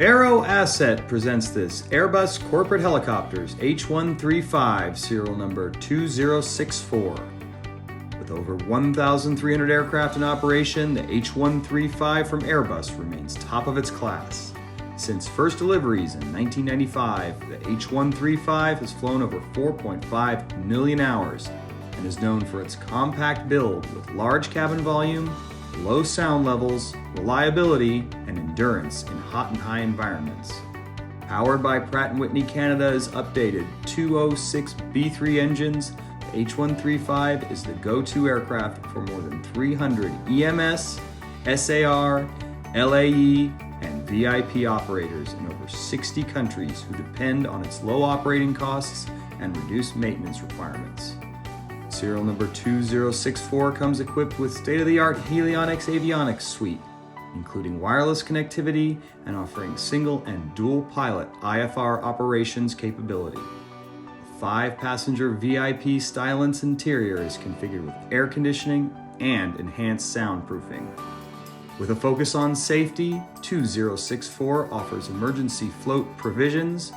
Aero Asset presents this Airbus Corporate Helicopters H135 serial number 2064. With over 1,300 aircraft in operation, the H135 from Airbus remains top of its class. Since first deliveries in 1995, the H135 has flown over 4.5 million hours and is known for its compact build with large cabin volume, low sound levels, reliability, and endurance in hot and high environments. Powered by Pratt & Whitney Canada's updated 206B3 engines, the H135 is the go-to aircraft for more than 300 EMS, SAR, LAE, and VIP operators in over 60 countries who depend on its low operating costs and reduced maintenance requirements. Serial number 2064 comes equipped with state-of-the-art Helionics avionics suite, including wireless connectivity and offering single and dual pilot IFR operations capability. A 5-passenger VIP Stylance interior is configured with air conditioning and enhanced soundproofing. With a focus on safety, 2064 offers emergency float provisions,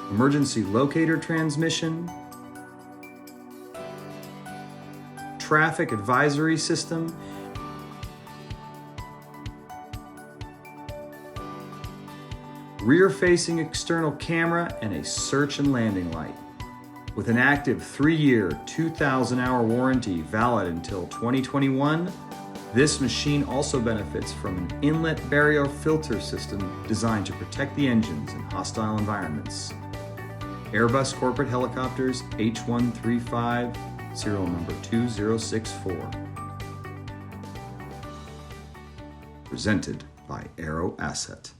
emergency locator transmission, traffic advisory system, rear-facing external camera, and a search and landing light. With an active 3-year, 2,000-hour warranty valid until 2021, this machine also benefits from an inlet barrier filter system designed to protect the engines in hostile environments. Airbus Corporate Helicopters H135, serial number 2064. Presented by Aero Asset.